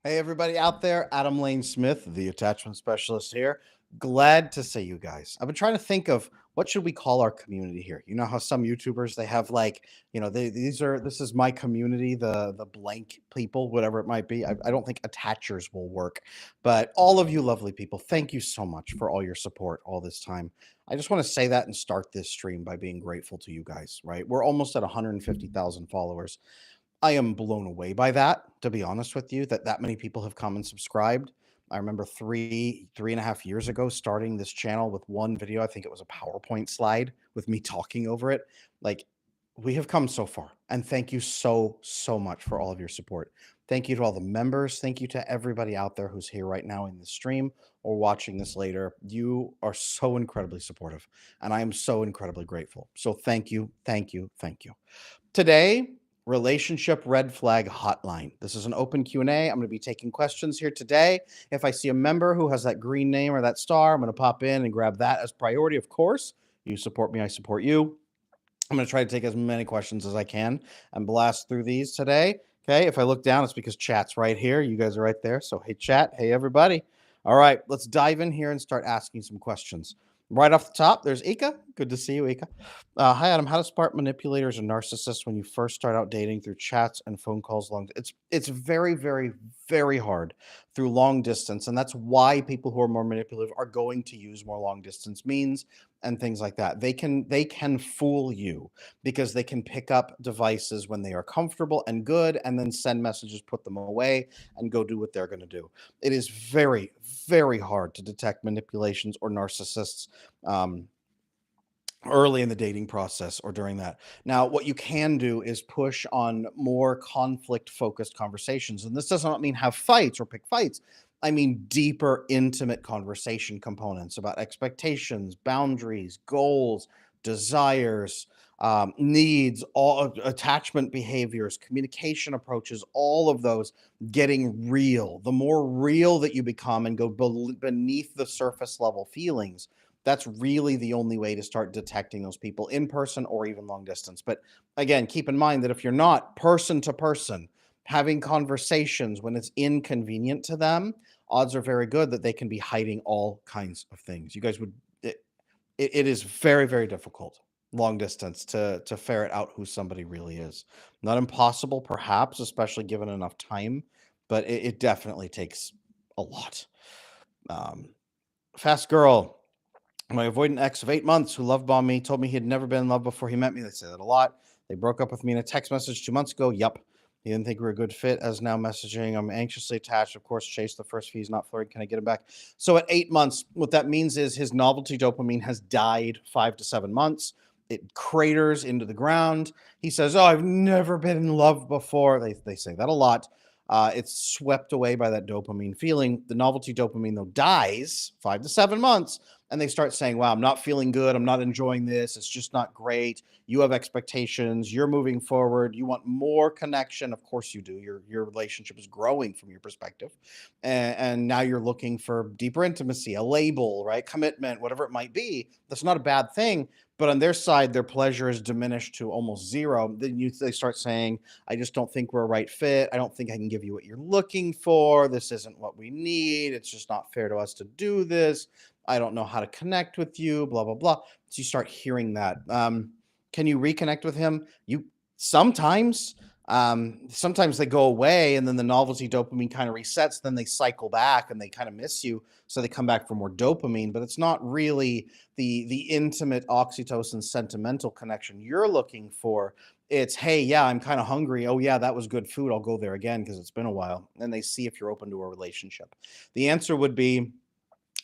Hey, everybody out there. Adam Lane Smith, the attachment specialist here. Glad to see you guys. I've been trying to think of what should we call our community here. You know how some YouTubers they have like, this is my community, the blank people, whatever it might be. I don't think attachers will work, but all of you lovely people, thank you so much for all your support all this time. I just want to say that and start this stream by being grateful to you guys, right? We're almost at 150,000 followers. I am blown away by that, to be honest with you, that many people have come and subscribed. I remember 3.5 years ago starting this channel with one video. I think it was a PowerPoint slide with me talking over it. Like, we have come so far, and thank you so much for all of your support. Thank you to all the members. Thank you to everybody out there who's here right now in the stream or watching this later. You are so incredibly supportive, and I am so incredibly grateful. So thank you, thank you, thank you. Today, relationship red flag hotline. This is an open Q&A. I'm going to be taking questions here today. If I see a member who has that green name or that star, I'm going to pop in and grab that as priority. Of course, you support me, I support you. I'm going to try to take as many questions as I can and blast through these today. Okay, if I look down, it's because chat's right here. You guys are right there. So, hey, chat. Hey, everybody. All right, let's dive in here and start asking some questions. Right off the top, there's Ika. Good to see you, Ika. Hi, Adam. How to spot manipulators and narcissists when you first start out dating through chats and phone calls? It's very hard through long distance, and that's why people who are more manipulative are going to use more long distance means and things like that. They can fool you because they can pick up devices when they are comfortable and good, and then send messages, put them away, and go do what they're going to do. It is very hard to detect manipulations or narcissists. Um, Early in the dating process or during that. Now, what you can do is push on more conflict focused conversations. And this does not mean have fights or pick fights. I mean deeper, intimate conversation components about expectations, boundaries, goals, desires, needs, all attachment behaviors, communication approaches, all of those getting real. The more real that you become and go beneath the surface level feelings, that's really the only way to start detecting those people in person or even long distance. But again, keep in mind that if you're not person to person having conversations when it's inconvenient to them, odds are very good that they can be hiding all kinds of things. You guys would it is very difficult long distance to ferret out who somebody really is. Not impossible, perhaps, especially given enough time, but it definitely takes a lot. Um, Fast girl. My avoidant ex of 8 months who love bombed me told me he had never been in love before he met me. They say that a lot. They broke up with me in a text message 2 months ago. Yup. He didn't think we were a good fit. As now messaging, I'm anxiously attached. Of course, chase the first fees, not flirting. Can I get him back? So at 8 months, what that means is his novelty dopamine has died 5 to 7 months. It craters into the ground. He says, "Oh, I've never been in love before." They say that a lot. It's swept away by that dopamine feeling. The novelty dopamine, though, dies 5 to 7 months, and they start saying, "Wow, I'm not feeling good. I'm not enjoying this. It's just not great. You have expectations. You're moving forward. You want more connection. Of course you do. Your relationship is growing from your perspective, and now you're looking for deeper intimacy, a label, right? Commitment, whatever it might be. That's not a bad thing." But on their side, their pleasure is diminished to almost zero. They start saying, "I just don't think we're a right fit. I don't think I can give you what you're looking for. This isn't what we need. It's just not fair to us to do this. I don't know how to connect with you, blah, blah, blah." So you start hearing that. Can you reconnect with him? You sometimes, sometimes they go away and then the novelty dopamine kind of resets. Then they cycle back and they kind of miss you. So they come back for more dopamine, but it's not really the intimate oxytocin sentimental connection you're looking for. It's, "Hey, yeah, I'm kind of hungry. Oh, yeah, that was good food. I'll go there again because it's been a while." And they see if you're open to a relationship. The answer would be,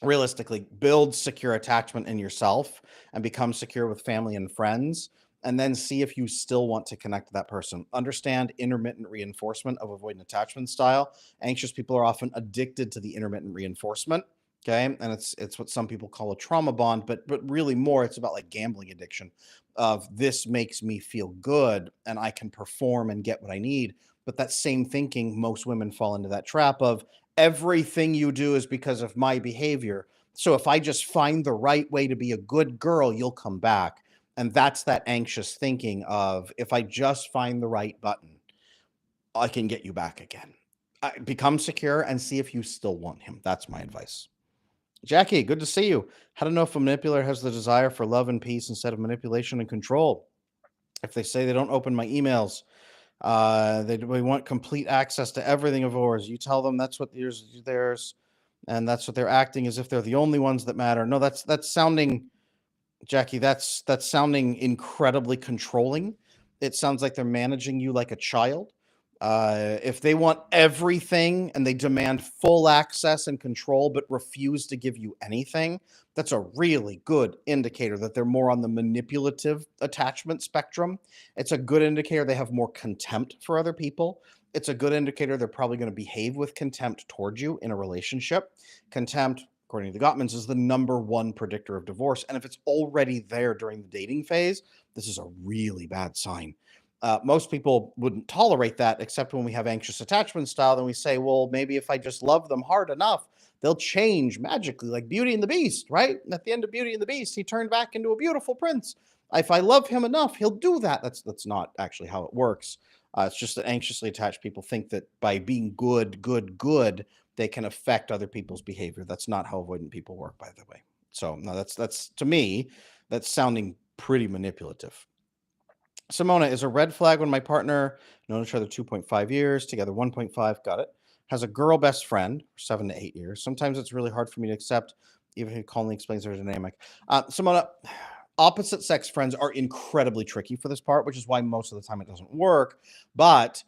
realistically, build secure attachment in yourself and become secure with family and friends, and then see if you still want to connect with that person. Understand intermittent reinforcement of avoidant attachment style. Anxious people are often addicted to the intermittent reinforcement. Okay, and it's what some people call a trauma bond, but really more it's about like gambling addiction. Of this makes me feel good and I can perform and get what I need. But that same thinking, most women fall into that trap of, everything you do is because of my behavior. So if I just find the right way to be a good girl, you'll come back. And that's that anxious thinking of, if I just find the right button, I can get you back again. Become secure and see if you still want him. That's my advice. Jackie, good to see you. How to know if a manipulator has the desire for love and peace instead of manipulation and control? If they say they don't open my emails, they want complete access to everything of yours. You tell them that's what theirs, and that's what they're acting as if they're the only ones that matter. No, that's sounding, Jackie, that's sounding incredibly controlling. It sounds like they're managing you like a child. If they want everything and they demand full access and control, but refuse to give you anything, that's a really good indicator that they're more on the manipulative attachment spectrum. It's a good indicator they have more contempt for other people. It's a good indicator they're probably going to behave with contempt towards you in a relationship. Contempt, according to the Gottmans, is the number one predictor of divorce. And if it's already there during the dating phase, this is a really bad sign. Most people wouldn't tolerate that, except when we have anxious attachment style. Then we say, well, maybe if I just love them hard enough, they'll change magically, like Beauty and the Beast, right? At the end of Beauty and the Beast, he turned back into a beautiful prince. If I love him enough, he'll do that. That's not actually how it works. It's just that anxiously attached people think that by being good, they can affect other people's behavior. That's not how avoidant people work, by the way. So no, that's to me, that's sounding pretty manipulative. Simona, is a red flag when my partner, known each other 2.5 years, together 1.5, got it, has a girl best friend, 7 to 8 years. Sometimes it's really hard for me to accept, even if he calmly explains their dynamic. Simona, opposite sex friends are incredibly tricky for this part, which is why most of the time it doesn't work. But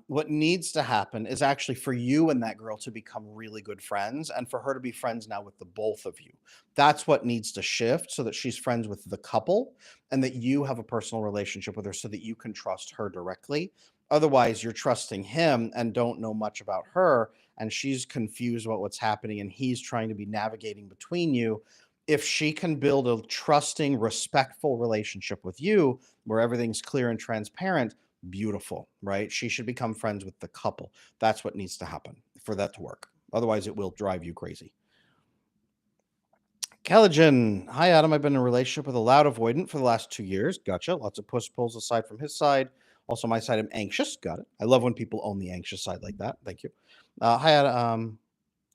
what needs to happen is actually for you and that girl to become really good friends and for her to be friends now with the both of you. That's what needs to shift so that she's friends with the couple and that you have a personal relationship with her so that you can trust her directly. Otherwise, you're trusting him and don't know much about her, and she's confused about what's happening, and he's trying to be navigating between you. If she can build a trusting, respectful relationship with you where everything's clear and transparent, beautiful, right? She should become friends with the couple. That's what needs to happen for that to work. Otherwise, it will drive you crazy. Caligen, hi Adam. I've been in a relationship with a loud avoidant for the last 2 years. Gotcha. Lots of push pulls aside from his side. Also, my side, I'm anxious. Got it. I love when people own the anxious side like that. Thank you. Hi Adam.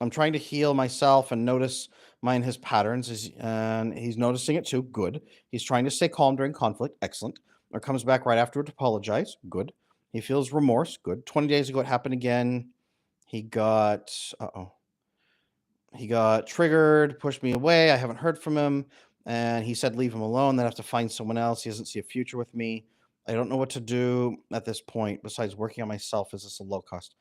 I'm trying to heal myself and notice mine his patterns, and he's noticing it too. Good. He's trying to stay calm during conflict. Excellent. Or comes back right afterward to apologize. Good. He feels remorse. Good. 20 days ago, it happened again. He got. He got triggered, pushed me away. I haven't heard from him. And he said, leave him alone. Then I have to find someone else. He doesn't see a future with me. I don't know what to do at this point besides working on myself. Is this a low cost?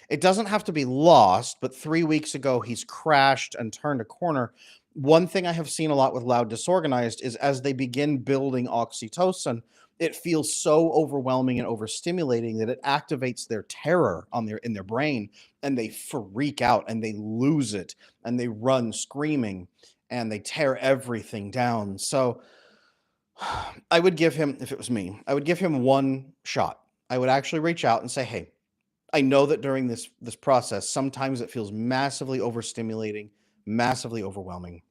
It doesn't have to be lost, but 3 weeks ago, he's crashed and turned a corner. One thing I have seen a lot with loud disorganized is as they begin building oxytocin, it feels so overwhelming and overstimulating that it activates their terror in their brain, and they freak out and they lose it and they run screaming and they tear everything down. So I would give him, if it was me, I would give him one shot. I would actually reach out and say, hey, I know that during this process, sometimes it feels massively overstimulating, massively overwhelming.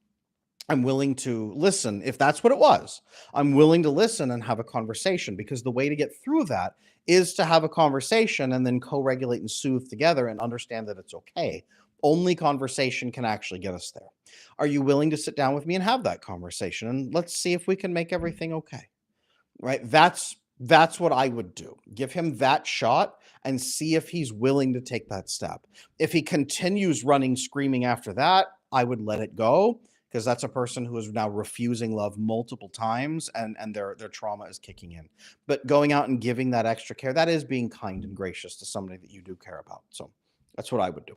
I'm willing to listen if that's what it was. I'm willing to listen and have a conversation because the way to get through that is to have a conversation and then co-regulate and soothe together and understand that it's okay. Only conversation can actually get us there. Are you willing to sit down with me and have that conversation? And let's see if we can make everything okay. Right? That's what I would do. Give him that shot and see if he's willing to take that step. If he continues running screaming after that, I would let it go because that's a person who is now refusing love multiple times and their trauma is kicking in. But going out and giving that extra care, that is being kind and gracious to somebody that you do care about. So that's what I would do.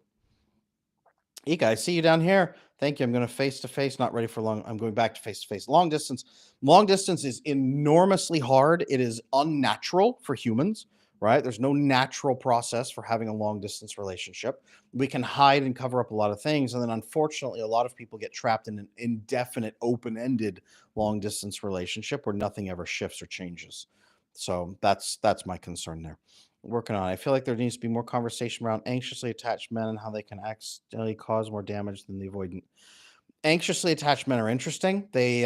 Ika, I see you down here. Thank you. I'm going to face to face, not ready for long. I'm going back to face to face. Long distance. Long distance is enormously hard. It is unnatural for humans, right? There's no natural process for having a long distance relationship. We can hide and cover up a lot of things. And then unfortunately, a lot of people get trapped in an indefinite, open ended long distance relationship where nothing ever shifts or changes. So that's my concern there. Working on it. I feel like there needs to be more conversation around anxiously attached men and how they can accidentally cause more damage than the avoidant. Anxiously attached men are interesting. They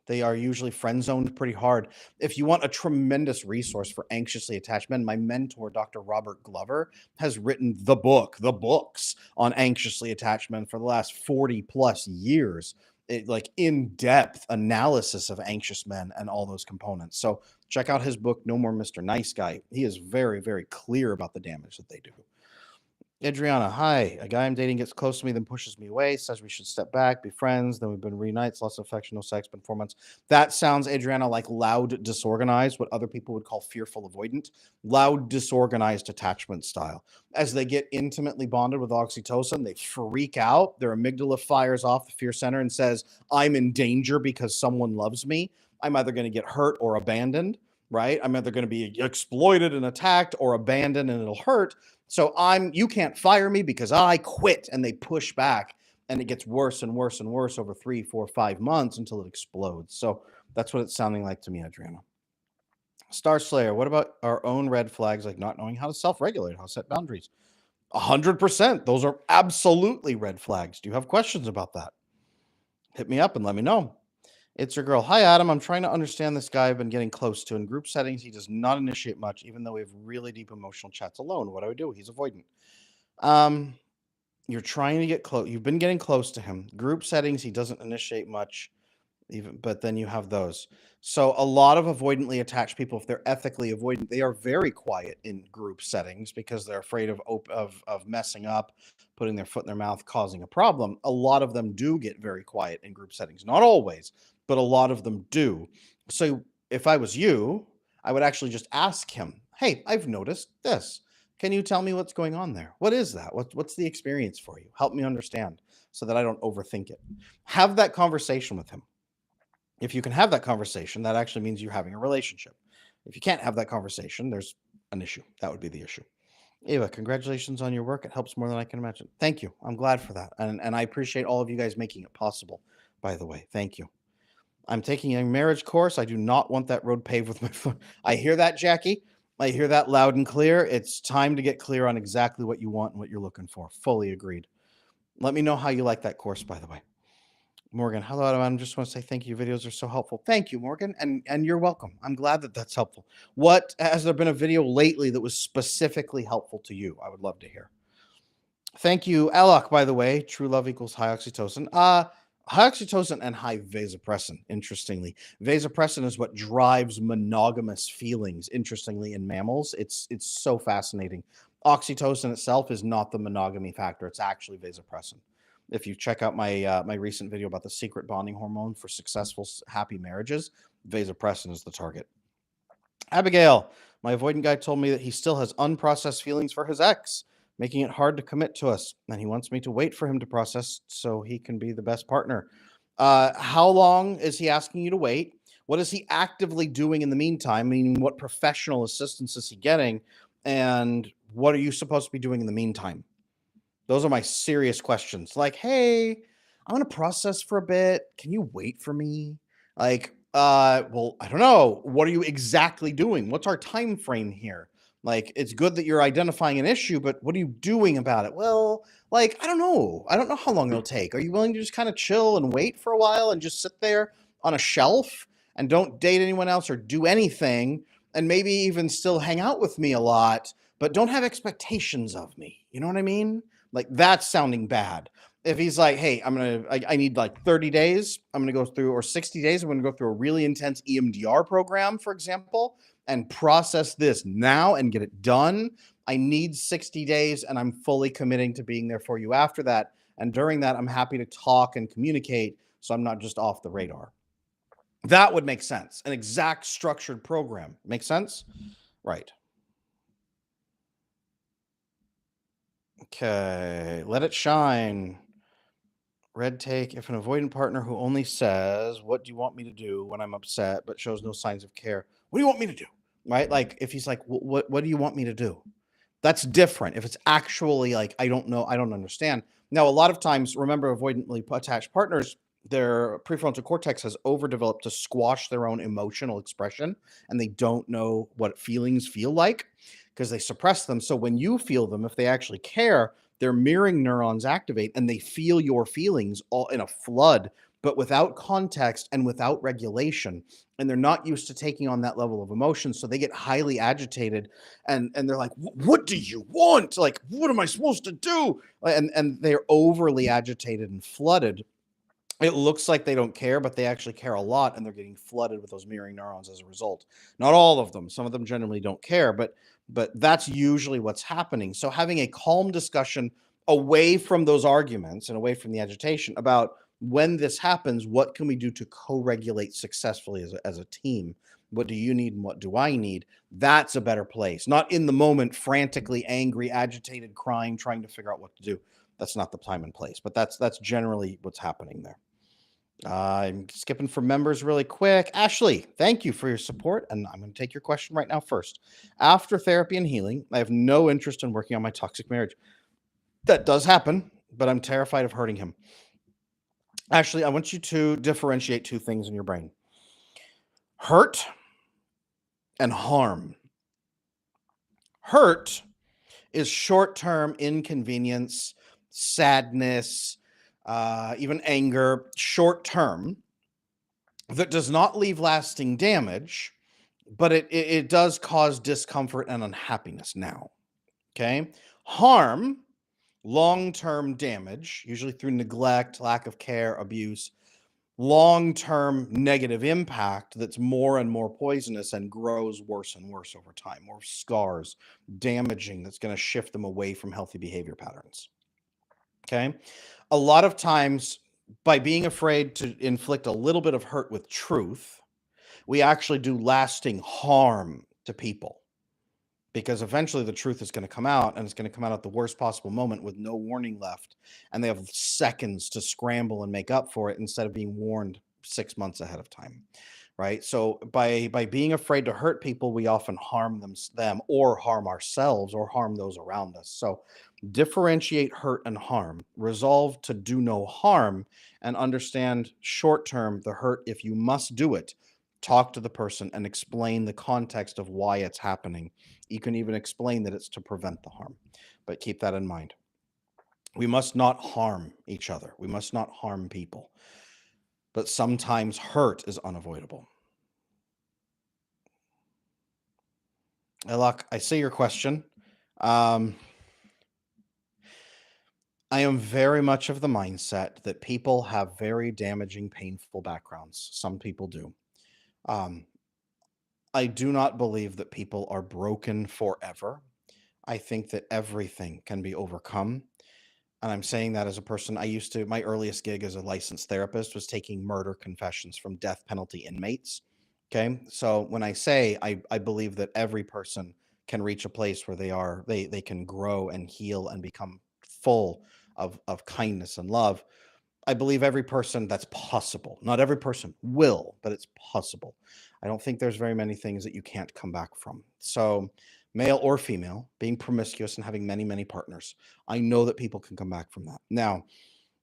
They are usually friend zoned pretty hard. If you want a tremendous resource for anxiously attached men, my mentor, Dr. Robert Glover, has written the books on anxiously attached men for the last 40 plus years. Like in depth analysis of anxious men and all those components. So check out his book, No More Mr. Nice Guy. He is very, very clear about the damage that they do. Adriana, hi. A guy I'm dating gets close to me, then pushes me away, says we should step back, be friends. Then we've been reunites, lots of affection, no sex, been 4 months. That sounds, Adriana, like loud, disorganized, what other people would call fearful avoidant, loud, disorganized attachment style. As they get intimately bonded with oxytocin, they freak out. Their amygdala fires off the fear center and says, I'm in danger because someone loves me. I'm either going to get hurt or abandoned, right? I'm either going to be exploited and attacked or abandoned and it'll hurt. So you can't fire me because I quit, and they push back, and it gets worse and worse and worse over 3, 4, 5 months until it explodes. So that's what it's sounding like to me, Adriana. Star Slayer, what about our own red flags, like not knowing how to self-regulate, how to set boundaries? 100%. Those are absolutely red flags. Do you have questions about that? Hit me up and let me know. It's your girl. Hi, Adam. I'm trying to understand this guy I've been getting close to. In group settings, he does not initiate much, even though we have really deep emotional chats alone. What do I do? He's avoidant. Um, you're trying to get close. You've been getting close to him. Group settings, he doesn't initiate much, even, but then you have those. So a lot of avoidantly attached people, if they're ethically avoidant, they are very quiet in group settings because they're afraid of messing up, putting their foot in their mouth, causing a problem. A lot of them do get very quiet in group settings. Not always, but a lot of them do. So if I was you, I would actually just ask him, "Hey, I've noticed this. Can you tell me what's going on there? What is that? What's the experience for you? Help me understand so that I don't overthink it." Have that conversation with him. If you can have that conversation, that actually means you're having a relationship. If you can't have that conversation, there's an issue. That would be the issue. Ava, congratulations on your work. It helps more than I can imagine. Thank you. I'm glad for that. And I appreciate all of you guys making it possible, by the way. Thank you. I'm taking a marriage course. I do not want that road paved with my foot. I hear that, Jackie. I hear that loud and clear. It's time to get clear on exactly what you want and what you're looking for. Fully agreed. Let me know how you like that course, by the way. Morgan, hello, Adam. I just want to say thank you. Your videos are so helpful. Thank you, Morgan, and you're welcome. I'm glad that that's helpful. What has there been a video lately that was specifically helpful to you? I would love to hear. Thank you, Alok. By the way, true love equals high oxytocin. High oxytocin and high vasopressin. Interestingly, vasopressin is what drives monogamous feelings. Interestingly, in mammals, it's so fascinating. Oxytocin itself is not the monogamy factor. It's actually vasopressin. If you check out my recent video about the secret bonding hormone for successful, happy marriages, vasopressin is the target. Abigail, my avoidant guy told me that he still has unprocessed feelings for his ex, making it hard to commit to us, and he wants me to wait for him to process so he can be the best partner. How long is he asking you to wait? What is he actively doing in the meantime? Meaning, what professional assistance is he getting? And what are you supposed to be doing in the meantime? Those are my serious questions. Like, hey, I'm gonna process for a bit. Can you wait for me? Like, well, I don't know. What are you exactly doing? What's our time frame here? Like, it's good that you're identifying an issue, but what are you doing about it? Well, like, I don't know. I don't know how long it'll take. Are you willing to just kind of chill and wait for a while and just sit there on a shelf and don't date anyone else or do anything and maybe even still hang out with me a lot, but don't have expectations of me? You know what I mean? Like, that's sounding bad. If he's like, hey, I need like 30 days, I'm gonna go through, or 60 days, I'm gonna go through a really intense EMDR program, for example, and process this now and get it done. I need 60 days and I'm fully committing to being there for you after that. And during that, I'm happy to talk and communicate so I'm not just off the radar. That would make sense. An exact structured program. Make sense? Right. Okay, let it shine. Red take, if an avoidant partner who only says, "What do you want me to do?" when I'm upset, but shows no signs of care. What do you want me to do? Right? Like if he's like, what do you want me to do? That's different. If it's actually like, I don't know, I don't understand. Now, a lot of times, remember, avoidantly attached partners, their prefrontal cortex has overdeveloped to squash their own emotional expression, and they don't know what feelings feel like because they suppress them. So when you feel them, if they actually care, their mirroring neurons activate and they feel your feelings all in a flood but without context and without regulation. And they're not used to taking on that level of emotion. So they get highly agitated and they're like, What do you want? Like, what am I supposed to do? And they're overly agitated and flooded. It looks like they don't care, but they actually care a lot, and they're getting flooded with those mirroring neurons as a result. Not all of them. Some of them generally don't care, but that's usually what's happening. So having a calm discussion away from those arguments and away from the agitation about when this happens, what can we do to co-regulate successfully as a team? What do you need and what do I need? That's a better place. Not in the moment, frantically angry, agitated, crying, trying to figure out what to do. That's not the time and place, but that's generally what's happening there. I'm skipping for members really quick. Ashley, thank you for your support. And I'm going to take your question right now first. After therapy and healing, I have no interest in working on my toxic marriage. That does happen, but I'm terrified of hurting him. Ashley, I want you to differentiate two things in your brain: hurt and harm. Hurt is short term inconvenience, sadness, even anger, short term, that does not leave lasting damage, but it does cause discomfort and unhappiness now. Okay. Harm, long-term damage, usually through neglect, lack of care, abuse, long-term negative impact that's more and more poisonous and grows worse and worse over time, more scars, damaging, that's going to shift them away from healthy behavior patterns. Okay. A lot of times, by being afraid to inflict a little bit of hurt with truth, we actually do lasting harm to people, because eventually the truth is going to come out, and it's going to come out at the worst possible moment with no warning left. And they have seconds to scramble and make up for it instead of being warned 6 months ahead of time. Right. So by being afraid to hurt people, we often harm them or harm ourselves or harm those around us. So differentiate hurt and harm, resolve to do no harm, and understand short term the hurt. If you must do it, talk to the person and explain the context of why it's happening. You can even explain that it's to prevent the harm, but keep that in mind. We must not harm each other. We must not harm people, but sometimes hurt is unavoidable. Look, I see your question. Um, I am very much of the mindset that people have very damaging, painful backgrounds. Some people do. Um, I do not believe that people are broken forever. I think that everything can be overcome. And I'm saying that as a person, my earliest gig as a licensed therapist was taking murder confessions from death penalty inmates. Okay. So when I say I believe that every person can reach a place where they can grow and heal and become full of kindness and love. I believe every person that's possible. Not every person will, but it's possible. I don't think there's very many things that you can't come back from. So, male or female, being promiscuous and having many, many partners, I know that people can come back from that. Now,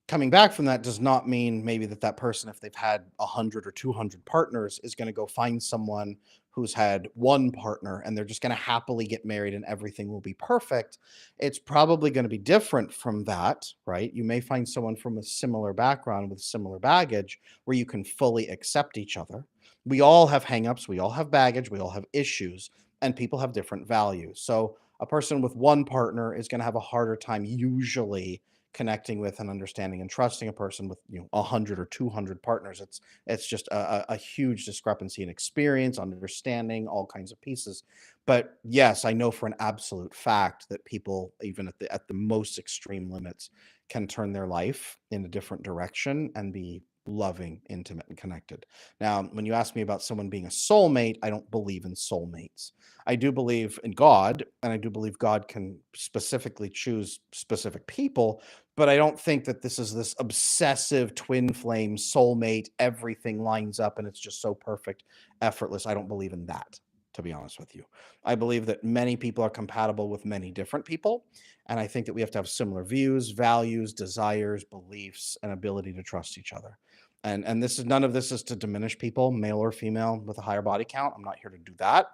coming back from that does not mean maybe that person, if they've had 100 or 200 partners, is going to go find someone who's had one partner and they're just going to happily get married and everything will be perfect. It's probably going to be different from that, right? You may find someone from a similar background with similar baggage where you can fully accept each other. We all have hangups, we all have baggage, we all have issues, and people have different values. So a person with one partner is going to have a harder time usually connecting with and understanding and trusting a person with 100 or 200 partners. It's just a huge discrepancy in experience, understanding, all kinds of pieces. But yes, I know for an absolute fact that people, even at the most extreme limits, can turn their life in a different direction and be loving, intimate, and connected. Now, when you ask me about someone being a soulmate, I don't believe in soulmates. I do believe in God, and I do believe God can specifically choose specific people, but I don't think that this is this obsessive twin flame soulmate, everything lines up and it's just so perfect, effortless. I don't believe in that, to be honest with you. I believe that many people are compatible with many different people, and I think that we have to have similar views, values, desires, beliefs, and ability to trust each other. And this is none of this is to diminish people, male or female, with a higher body count. I'm not here to do that.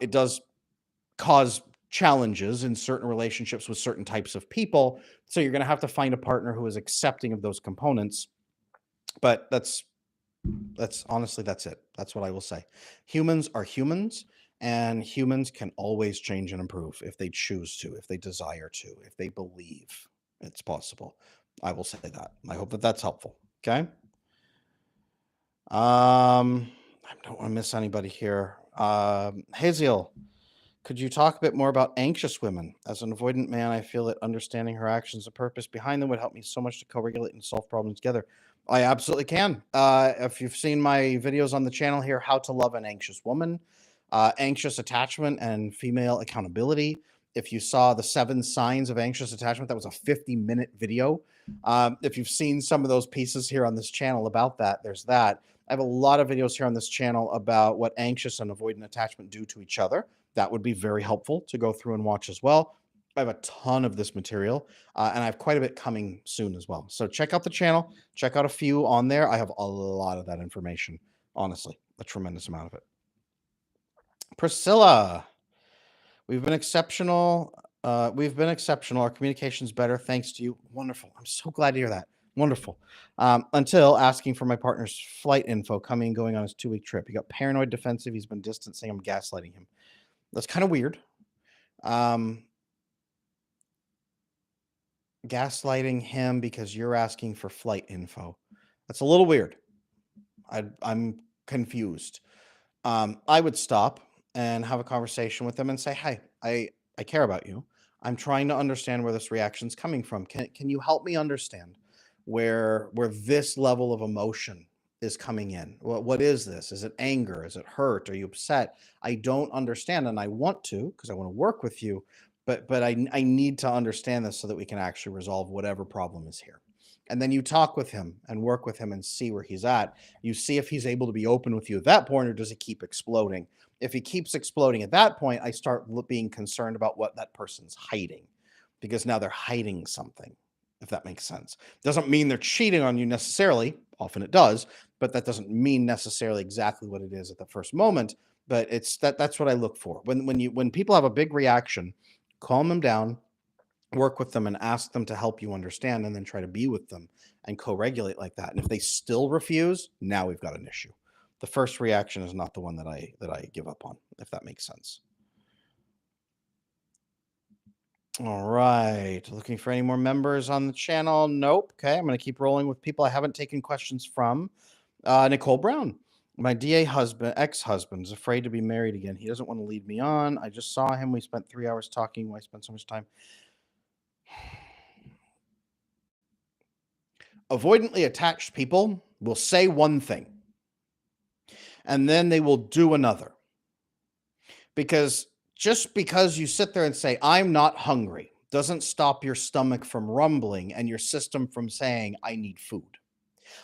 It does cause challenges in certain relationships with certain types of people. So you're going to have to find a partner who is accepting of those components But that's honestly, that's it. That's what I will say. Humans are humans, and humans can always change and improve if they choose to, if they desire to, if they believe it's possible. I will say that. I hope that that's helpful. Okay. I don't want to miss anybody here. Haziel, could you talk a bit more about anxious women? As an avoidant man, I feel that understanding her actions and purpose behind them would help me so much to co-regulate and solve problems together. I absolutely can. If you've seen my videos on the channel here, how to love an anxious woman, anxious attachment and female accountability. If you saw the 7 signs of anxious attachment, that was a 50-minute video. If you've seen some of those pieces here on this channel about that, there's that. I have a lot of videos here on this channel about what anxious and avoidant attachment do to each other. That would be very helpful to go through and watch as well. I have a ton of this material, and I have quite a bit coming soon as well. So check out the channel, check out a few on there. I have a lot of that information, honestly, a tremendous amount of it. Priscilla, we've been exceptional. We've been exceptional. Our communication's better thanks to you. Wonderful. I'm so glad to hear that. Wonderful. Until asking for my partner's flight info, coming and going on his 2-week trip. He got paranoid, defensive. He's been distancing. I'm gaslighting him. That's kind of weird. Um, Gaslighting him because you're asking for flight info. That's a little weird. I'm confused. I would stop and have a conversation with them and say, "Hey, I care about you. I'm trying to understand where this reaction's coming from. Can you help me understand where this level of emotion is coming in? What is this? Is it anger? Is it hurt? Are you upset? I don't understand, and I want to because I want to work with you, but I need to understand this so that we can actually resolve whatever problem is here." And then you talk with him and work with him and see where he's at. You see if he's able to be open with you at that point, or does he keep exploding? If he keeps exploding at that point, I start being concerned about what that person's hiding, because now they're hiding something, if that makes sense. Doesn't mean they're cheating on you necessarily. Often it does, but that doesn't mean necessarily exactly what it is at the first moment. But that's what I look for. When people have a big reaction, calm them down, work with them and ask them to help you understand, and then try to be with them and co-regulate like that. And if they still refuse, now we've got an issue. The first reaction is not the one that I give up on, if that makes sense. All right, looking for any more members on the channel? Nope. Okay, I'm going to keep rolling with people I haven't taken questions from. Nicole Brown, my DA husband, ex-husband, is afraid to be married again. He doesn't want to lead me on. I just saw him. We spent 3 hours talking. Why spend so much time? Avoidantly attached people will say one thing and then they will do another. Because just because you sit there and say, "I'm not hungry," doesn't stop your stomach from rumbling and your system from saying, "I need food.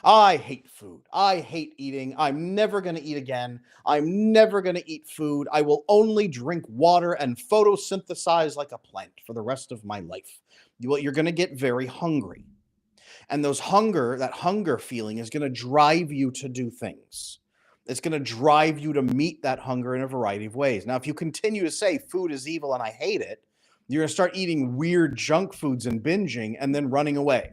I hate food. I hate eating. I'm never going to eat again. I'm never going to eat food. I will only drink water and photosynthesize like a plant for the rest of my life." You're going to get very hungry. And that hunger feeling is going to drive you to do things. It's going to drive you to meet that hunger in a variety of ways. Now, if you continue to say food is evil and I hate it, you're going to start eating weird junk foods and binging and then running away.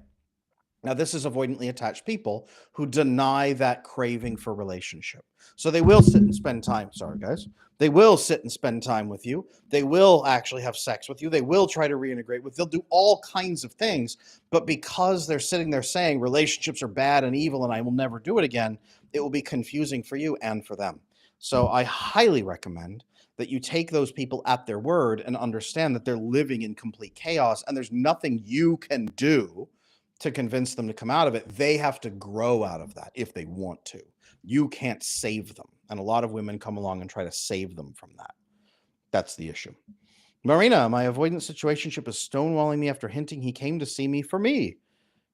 Now, this is avoidantly attached people who deny that craving for relationship. So they will sit and spend time. Sorry, guys. They will sit and spend time with you. They will actually have sex with you. They will try to reintegrate with. They'll do all kinds of things. But because they're sitting there saying relationships are bad and evil and I will never do it again, it will be confusing for you and for them. So I highly recommend that you take those people at their word and understand that they're living in complete chaos and there's nothing you can do to convince them to come out of it. They have to grow out of that if they want to. You can't save them. And a lot of women come along and try to save them from that. That's the issue. Marina, my avoidant situationship is stonewalling me after hinting he came to see me for me.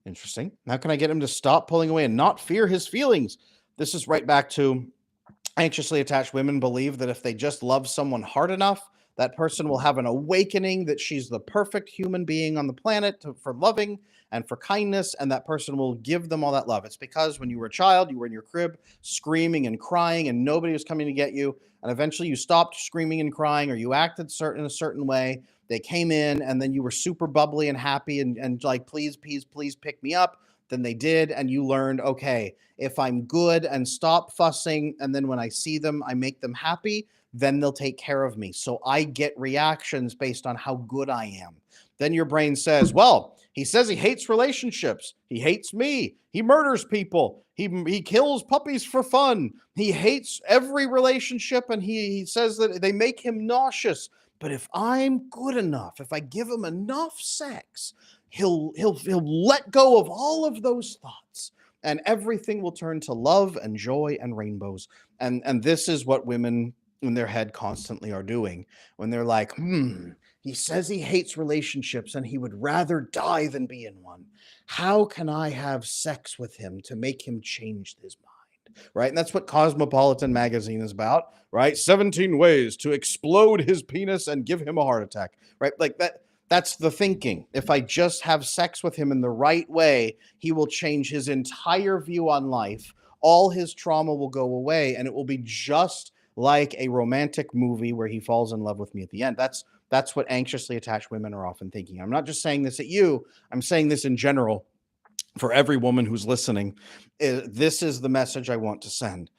Interesting. How can I get him to stop pulling away and not fear his feelings? This is right back to anxiously attached women believe that if they just love someone hard enough, that person will have an awakening that she's the perfect human being on the planet for loving and for kindness, and that person will give them all that love. It's because when you were a child, you were in your crib screaming and crying, and nobody was coming to get you, and eventually you stopped screaming and crying, or you acted in a certain way. They came in, and then you were super bubbly and happy and like, please, please, please pick me up. than they did. And you learned, okay, if I'm good and stop fussing, and then when I see them, I make them happy, then they'll take care of me. So I get reactions based on how good I am. Then your brain says, well, he says he hates relationships. He hates me. He murders people. He kills puppies for fun. He hates every relationship, and he says that they make him nauseous. But if I'm good enough, if I give him enough sex, he'll let go of all of those thoughts, and everything will turn to love and joy and rainbows. And this is what women in their head constantly are doing when they're like, he says he hates relationships and he would rather die than be in one. How can I have sex with him to make him change his mind? Right? And that's what Cosmopolitan magazine is about, right? 17 ways to explode his penis and give him a heart attack, right? Like that's the thinking. If I just have sex with him in the right way, he will change his entire view on life. All his trauma will go away, and it will be just like a romantic movie where he falls in love with me at the end. That's what anxiously attached women are often thinking. I'm not just saying this at you, I'm saying this in general for every woman who's listening. This is the message I want to send.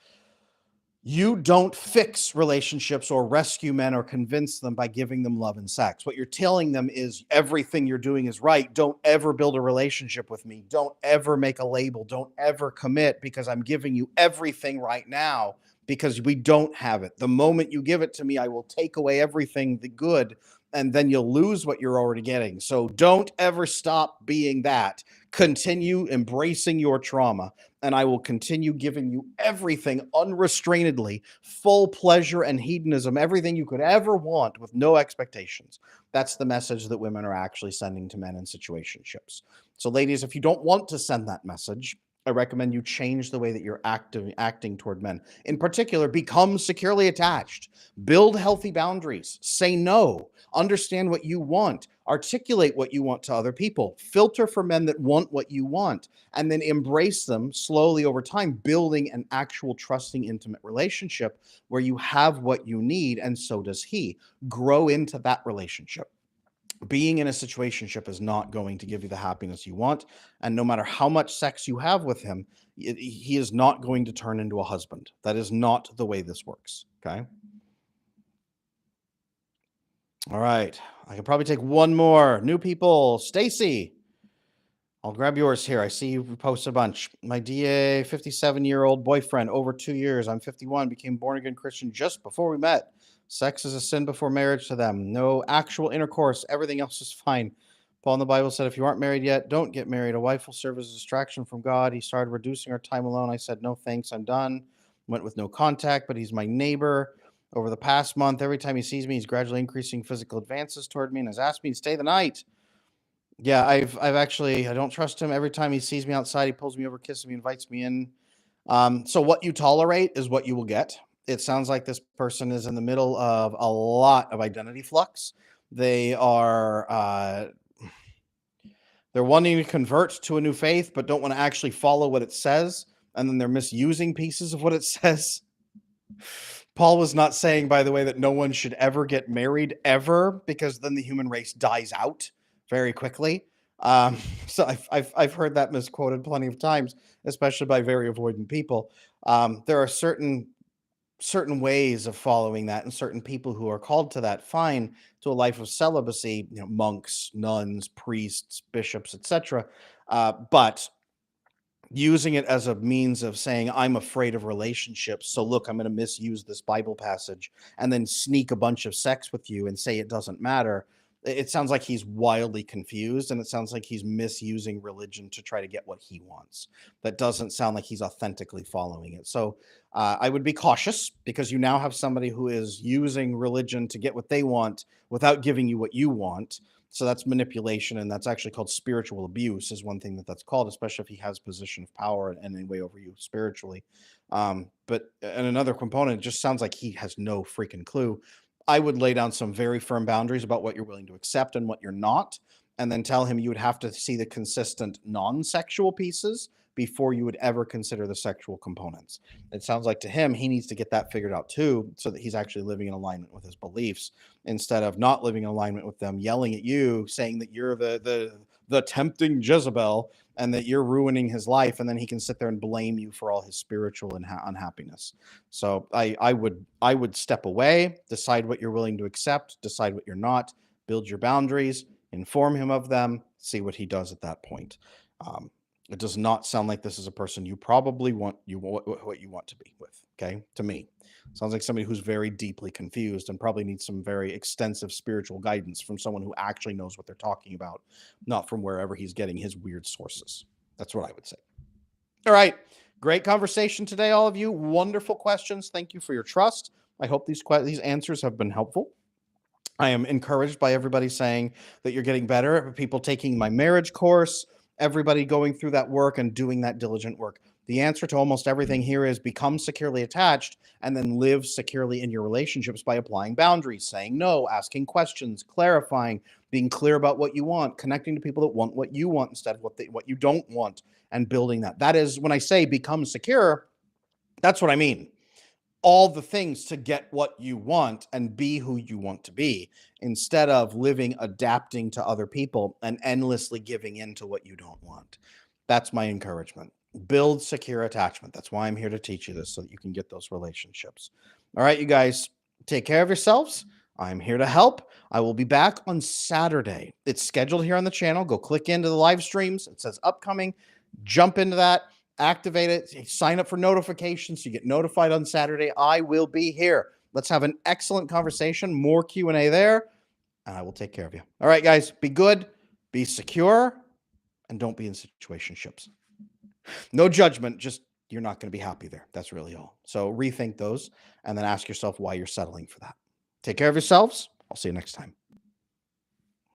You don't fix relationships or rescue men or convince them by giving them love and sex. What you're telling them is everything you're doing is right. Don't ever build a relationship with me. Don't ever make a label. Don't ever commit, because I'm giving you everything right now, because we don't have it. The moment you give it to me, I will take away everything the good, and then you'll lose what you're already getting. So don't ever stop being that. Continue embracing your trauma, and I will continue giving you everything unrestrainedly, full pleasure and hedonism, everything you could ever want with no expectations. That's the message that women are actually sending to men in situationships. So, ladies, if you don't want to send that message, I recommend you change the way that you're acting toward men. In particular, become securely attached. Build healthy boundaries. Say no. Understand what you want. Articulate what you want to other people. Filter for men that want what you want, and then embrace them slowly over time, building an actual trusting, intimate relationship where you have what you need, and so does he. Grow into that relationship. Being in a situationship is not going to give you the happiness you want, and no matter how much sex you have with him, he is not going to turn into a husband. That is not the way this works. Okay. All right. I could probably take one more. New people. Stacy. I'll grab yours here. I see you post a bunch. My DA, 57-year-old boyfriend, over 2 years. I'm 51, became born again Christian just before we met. Sex is a sin before marriage to them. No actual intercourse. Everything else is fine. Paul in the Bible said, if you aren't married yet, don't get married. A wife will serve as a distraction from God. He started reducing our time alone. I said, no thanks, I'm done. Went with no contact, but he's my neighbor. Over the past month, every time he sees me, he's gradually increasing physical advances toward me and has asked me to stay the night. Yeah, I've actually I don't trust him. Every time he sees me outside, he pulls me over, kisses me, invites me in. So what you tolerate is what you will get. It sounds like this person is in the middle of a lot of identity flux. They are they're wanting to convert to a new faith, but don't want to actually follow what it says, and then they're misusing pieces of what it says. Paul was not saying, by the way, that no one should ever get married ever, because then the human race dies out very quickly. So I've heard that misquoted plenty of times, especially by very avoidant people. There are certain ways of following that, and certain people who are called to that fine, to a life of celibacy. Monks, nuns, priests, bishops, etc. But using it as a means of saying, I'm afraid of relationships, so look, I'm going to misuse this Bible passage and then sneak a bunch of sex with you and say it doesn't matter. It sounds like he's wildly confused, and it sounds like he's misusing religion to try to get what he wants. That doesn't sound like he's authentically following it. So I would be cautious, because you now have somebody who is using religion to get what they want without giving you what you want. So that's manipulation, and that's actually called spiritual abuse, is one thing that's called, especially if he has position of power and any way over you spiritually. But and another component, it just sounds like he has no freaking clue. I would lay down some very firm boundaries about what you're willing to accept and what you're not, and then tell him you would have to see the consistent non-sexual pieces before you would ever consider the sexual components. It sounds like to him, he needs to get that figured out too, so that he's actually living in alignment with his beliefs instead of not living in alignment with them, yelling at you, saying that you're the tempting Jezebel and that you're ruining his life, and then he can sit there and blame you for all his spiritual unhappiness. So I would step away, decide what you're willing to accept, decide what you're not, build your boundaries, inform him of them, see what he does at that point. It does not sound like this is a person you probably want what you want to be with. Okay, to me, sounds like somebody who's very deeply confused and probably needs some very extensive spiritual guidance from someone who actually knows what they're talking about, not from wherever he's getting his weird sources. That's what I would say. All right. Great conversation today, all of you. Wonderful questions. Thank you for your trust. I hope these answers have been helpful. I am encouraged by everybody saying that you're getting better, people taking my marriage course, everybody going through that work and doing that diligent work. The answer to almost everything here is become securely attached and then live securely in your relationships by applying boundaries, saying no, asking questions, clarifying, being clear about what you want, connecting to people that want what you want instead of what you don't want, and building that. That is, when I say become secure, that's what I mean. All the things to get what you want and be who you want to be instead of living adapting to other people and endlessly giving in to what you don't want. That's my encouragement. Build secure attachment. That's why I'm here to teach you this, so that you can get those relationships. All right, you guys, take care of yourselves. I'm here to help. I will be back on Saturday. It's scheduled here on the channel. Go click into the live streams. It says upcoming. Jump into that. Activate it, sign up for notifications so you get notified on Saturday. I will be here. Let's have an excellent conversation, more Q&A there, and I will take care of you. All right, guys, be good, be secure, and don't be in situationships. No judgment, just you're not going to be happy there. That's really all. So rethink those and then ask yourself why you're settling for that. Take care of yourselves. I'll see you next time.